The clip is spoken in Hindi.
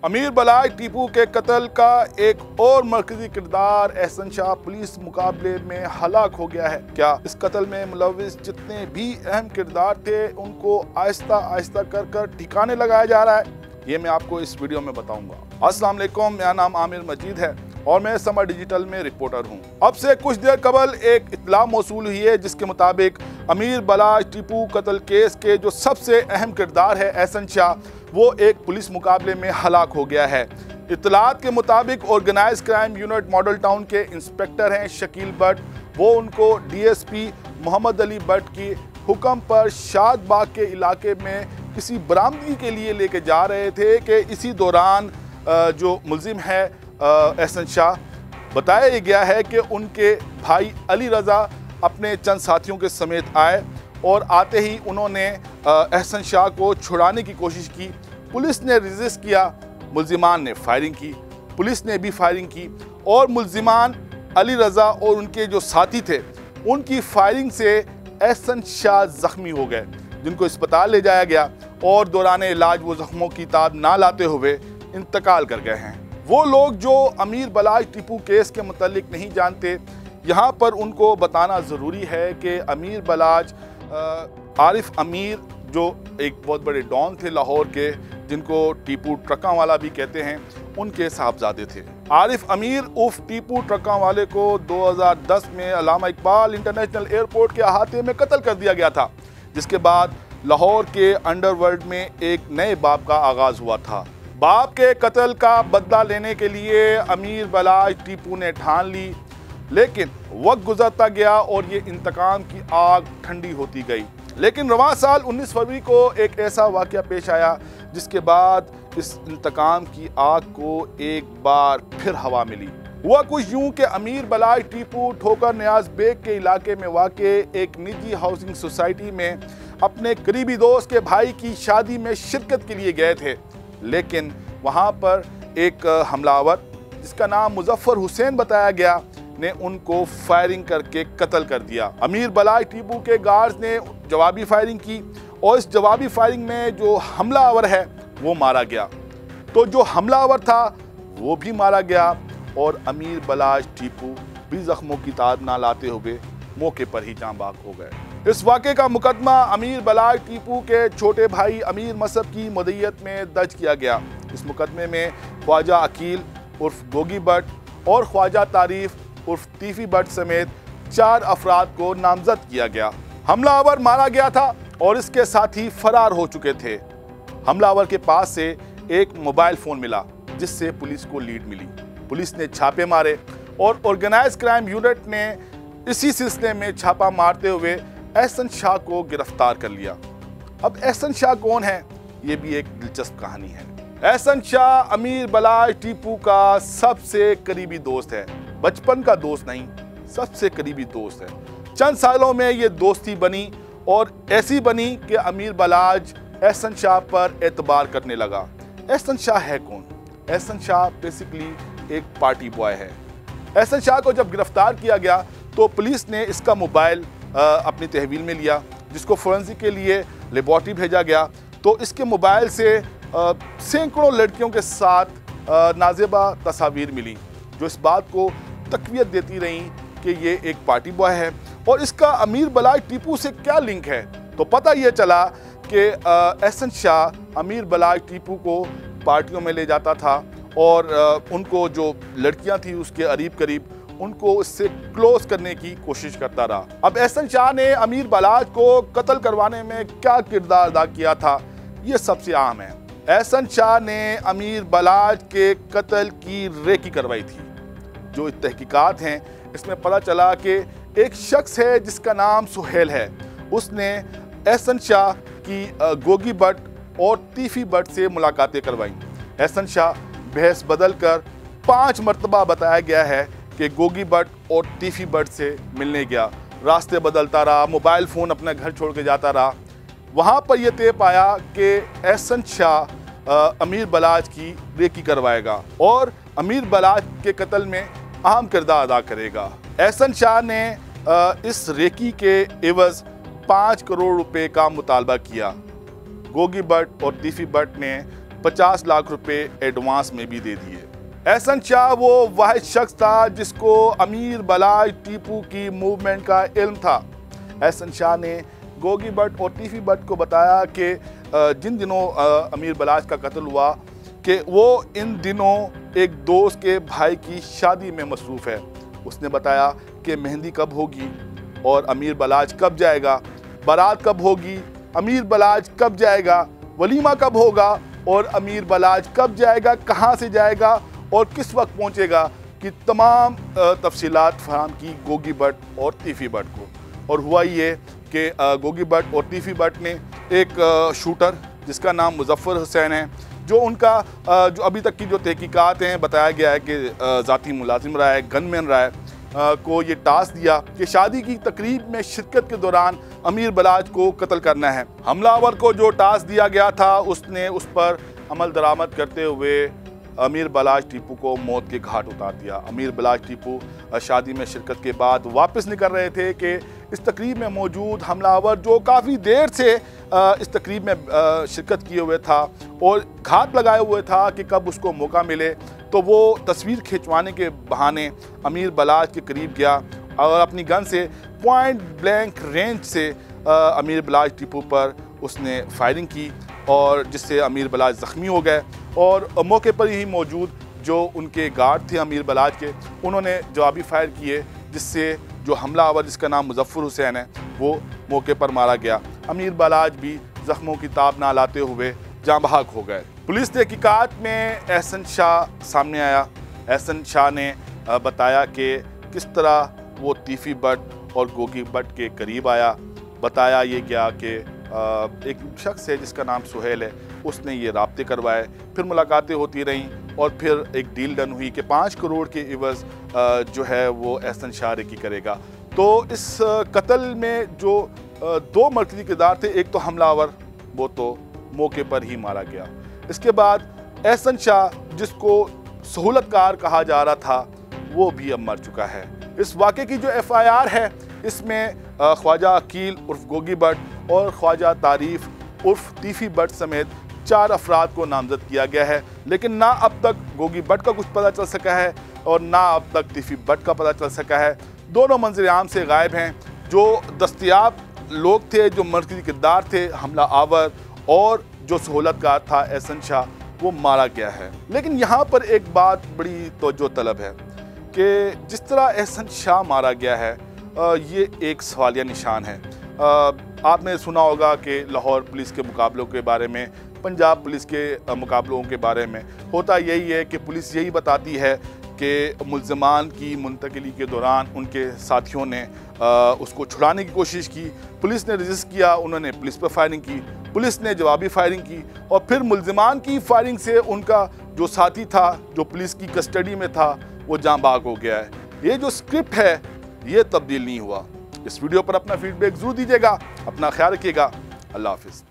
अमीर बलाज टीपू के कत्ल का एक और मरकजी किरदार एहसन शाह पुलिस मुकाबले में हलाक हो गया है। क्या इस कत्ल में मुलविस जितने भी अहम किरदार थे उनको आहिस्ता आहिस्ता कर ठिकाने लगाया जा रहा है, ये मैं आपको इस वीडियो में बताऊंगा। अस्सलाम वालेकुम, मेरा नाम आमिर मजीद है और मैं समर डिजिटल में रिपोर्टर हूँ। अब से कुछ देर कबल एक इत्तला मौसूल हुई है जिसके मुताबिक अमीर बलाज टीपू कत्ल केस के जो सबसे अहम किरदार है एहसन शाह, वो एक पुलिस मुकाबले में हलाक हो गया है। इत्तलात के मुताबिक organise crime unit Model Town के इंस्पेक्टर हैं शकील भट्ट, वो उनको डीएसपी मोहम्मद अली भट्ट की हुक्म पर शाद बाग के इलाके में किसी बरामदगी के लिए लेके जा रहे थे कि इसी दौरान जो मुलजिम है एहसन शाह, बताया गया है कि उनके भाई अली रज़ा अपने चंद साथियों के समेत आए और आते ही उन्होंने एहसन शाह को छुड़ाने की कोशिश की। पुलिस ने रेजिस्ट किया, मुलजिमान ने फायरिंग की, पुलिस ने भी फायरिंग की और मुलजिमान अली रज़ा और उनके जो साथी थे उनकी फायरिंग से एहसन शाह ज़ख्मी हो गए, जिनको अस्पताल ले जाया गया और दौरान इलाज वो ज़ख्मों की ताब ना लाते हुए इंतकाल कर गए हैं। वो लोग जो अमीर बलाज टीपू केस के मुतालिक नहीं जानते, यहाँ पर उनको बताना ज़रूरी है कि अमीर बलाज आरिफ अमीर जो एक बहुत बड़े डॉन थे लाहौर के, जिनको टीपू ट्रका वाला भी कहते हैं, उनके साहबजादे थे। आरिफ अमीर उर्फ टीपू ट्रका वाले को 2010 में अल्लामा इकबाल इंटरनेशनल एयरपोर्ट के अहाते में कत्ल कर दिया गया था, जिसके बाद लाहौर के अंडरवर्ल्ड में एक नए बाब का आगाज़ हुआ था। बाप के कत्ल का बदला लेने के लिए अमीर बलाज टीपू ने ठान ली, लेकिन वक्त गुजरता गया और ये इंतकाम की आग ठंडी होती गई। लेकिन रवां साल 19 फरवरी को एक ऐसा वाक़या पेश आया जिसके बाद इस इंतकाम की आग को एक बार फिर हवा मिली। हुआ कुछ यूं कि अमीर बलाज टीपू ठोकर नियाज बेग के इलाके में वाक़े एक निजी हाउसिंग सोसाइटी में अपने करीबी दोस्त के भाई की शादी में शिरकत के लिए गए थे, लेकिन वहाँ पर एक हमलावर जिसका नाम मुजफ्फर हुसैन बताया गया ने उनको फायरिंग करके कत्ल कर दिया। अमीर बलाज टीपू के गार्ड्स ने जवाबी फायरिंग की और इस जवाबी फायरिंग में जो हमलावर है वो मारा गया, तो जो हमलावर था वो भी मारा गया और अमीर बलाज टीपू भी जख्मों की ताब ना लाते हुए मौके पर ही जाँ बाग हो गए। इस वाक़े का मुकदमा अमीर बलाज टीपू के छोटे भाई अमीर मसब की मुद्दत में दर्ज किया गया। इस मुकदमे में ख्वाजा अकील उर्फ गोगी भट्ट और ख्वाजा तारीफ उर्फ तीफी भट्ट समेत 4 अफराद को नामजद किया गया। हमलावर मारा गया था और इसके साथी फरार हो चुके थे। हमलावर के पास से एक मोबाइल फ़ोन मिला जिससे पुलिस को लीड मिली। पुलिस ने छापे मारे और ऑर्गेनाइज क्राइम यूनिट ने इसी सिलसिले में छापा मारते हुए एहसन शाह को गिरफ्तार कर लिया। अब एहसन शाह कौन है, ये भी एक दिलचस्प कहानी है। एहसन शाह अमीर बलाज टीपू का सबसे करीबी दोस्त है, बचपन का दोस्त नहीं, सबसे करीबी दोस्त है। चंद सालों में ये दोस्ती बनी और ऐसी बनी कि अमीर बलाज एहसन शाह पर एतबार करने लगा। एहसन शाह है कौन? एहसन शाह बेसिकली एक पार्टी बॉय है। एहसन शाह को जब गिरफ्तार किया गया तो पुलिस ने इसका मोबाइल अपनी तहवील में लिया, जिसको फोरेंसिक के लिए लेबॉर्ट्री भेजा गया। तो इसके मोबाइल से सैकड़ों लड़कियों के साथ नाजेबा तस्वीर मिली, जो इस बात को तक़वियत देती रही कि ये एक पार्टी बॉय है। और इसका अमीर बलाज टीपू से क्या लिंक है, तो पता ये चला कि एहसन शाह अमीर बलाज टीपू को पार्टियों में ले जाता था और उनको जो लड़कियां थी उसके करीब करीब उनको उससे क्लोज करने की कोशिश करता रहा। अब एहसन शाह ने अमीर बलाज को कत्ल करवाने में क्या किरदार अदा किया था, ये सबसे आम है। एहसन शाह ने अमीर बलाज के कत्ल की रेकी करवाई थी। जो तहकीकात हैं इसमें पता चला कि एक शख्स है जिसका नाम सुहेल है, उसने एहसन शाह की गोगी भट्ट और तीफी भट्ट से मुलाकातें करवाई। एहसन शाह बहस बदल कर 5 मरतबा बताया गया है कि गोगी भट्ट और तीफी भट्ट से मिलने गया, रास्ते बदलता रहा, मोबाइल फ़ोन अपना घर छोड़ के जाता रहा। वहाँ पर यह तय पाया कि एहसन शाह अमीर बलाज की रेकी करवाएगा और अमीर बलाज के कत्ल में अहम किरदार अदा करेगा। एहसन शाह ने इस रेकी के एवज़ 5 करोड़ रुपए का मुतालबा किया। गोगी भट्ट और तीफी भट्ट ने 50 लाख रुपए एडवांस में भी दे दिए। एहसन शाह वो वाहिद शख्स था जिसको अमीर बलाज टीपू की मूवमेंट का इल्म था। एहसन शाह ने गोगी भट्ट और टीफी भट्ट को बताया कि जिन दिनों अमीर बलाज का कत्ल हुआ कि वो इन दिनों एक दोस्त के भाई की शादी में मसरूफ़ है। उसने बताया कि मेहंदी कब होगी और अमीर बलाज कब जाएगा, बारात कब होगी, अमीर बलाज कब जाएगा, वलीमा कब होगा और अमीर बलाज कब जाएगा, कहाँ से जाएगा और किस वक्त पहुँचेगा कि तमाम तफसीलात फराहम की गोगी भट्ट और टीफी भट्ट को। और हुआ ये कि गोगी भट्ट और टीफी भट्ट ने एक शूटर जिसका नाम मुजफ्फर हुसैन है, जो उनका जो अभी तक की जो तहकीकात हैं बताया गया है कि ज़ाती मुलाजिम रहा है, गनमैन रहा है, को ये टास्क दिया कि शादी की तकरीब में शिरकत के दौरान अमीर बलाज को कत्ल करना है। हमलावर को जो टास्क दिया गया था उसने उस पर अमल दरामद करते हुए अमीर बलाज टीपू को मौत के घाट उतार दिया। अमीर बलाज टीपू शादी में शिरकत के बाद वापस निकल रहे थे कि इस तकरीब में मौजूद हमलावर जो काफ़ी देर से इस तकरीब में शिरकत किए हुए था और घात लगाए हुए था कि कब उसको मौका मिले, तो वो तस्वीर खिंचवाने के बहाने अमीर बलाज के करीब गया और अपनी गन से पॉइंट ब्लैंक रेंज से अमीर बलाज टीपू पर उसने फायरिंग की और जिससे अमीर बलाज ज़ख्मी हो गए। और मौके पर ही मौजूद जो उनके गार्ड थे अमीर बलाज के, उन्होंने जवाबी फायर किए जिससे जो हमलावर जिसका नाम मुजफ्फर हुसैन है वो मौके पर मारा गया। अमीर बलाज भी ज़ख्मों की ताब ना लाते हुए जाँ बहक हो गए। पुलिस तहकीकात में एहसन शाह सामने आया। एहसन शाह ने बताया कि किस तरह वो टीफी भट्ट और गोगी भट्ट के करीब आया। बताया ये गया कि एक शख्स है जिसका नाम सुहेल है, उसने ये राब्ते करवाए, फिर मुलाकातें होती रहीं और फिर एक डील डन हुई कि 5 करोड़ के इवज़ जो है वो एहसन शाह रेकी करेगा। तो इस कत्ल में जो 2 मरकज़ी किरदार थे, एक तो हमलावर, वो तो मौके पर ही मारा गया। इसके बाद एहसन शाह जिसको सहूलतकार कहा जा रहा था वो भी अब मर चुका है। इस वाक़े की जो FIR है इसमें ख्वाजा अकील उर्फ गोगी भट्ट और ख्वाजा तारीफ उर्फ टीफी भट्ट समेत 4 अफराद को नामजद किया गया है, लेकिन ना अब तक गोगी भट्ट का कुछ पता चल सका है और ना अब तक टीफी भट्ट का पता चल सका है। दोनों मंजर आम से गायब हैं। जो दस्तयाब लोग थे, जो मरकज़ी किरदार थे, हमला आवर और जो सहूलतकार था एहसन शाह, वो मारा गया है। लेकिन यहाँ पर एक बात बड़ी तवज्जो तलब है कि जिस तरह एहसन शाह मारा गया है ये एक सवालिया निशान है। आपने सुना होगा कि लाहौर पुलिस के मुकाबलों के बारे में, पंजाब पुलिस के मुकाबलों के बारे में होता यही है कि पुलिस यही बताती है कि मुल्ज़मान की मुंतकिली के दौरान उनके साथियों ने उसको छुड़ाने की कोशिश की, पुलिस ने रेजिस्ट किया, उन्होंने पुलिस पर फायरिंग की, पुलिस ने जवाबी फायरिंग की और फिर मुल्ज़मान की फायरिंग से उनका जो साथी था, जो पुलिस की कस्टडी में था, वो जाँ बाग हो गया है। ये जो स्क्रिप्ट है ये तब्दील नहीं हुआ। इस वीडियो पर अपना फीडबैक ज़रूर दीजिएगा। अपना ख्याल रखिएगा। अल्लाह हाफ़िज़।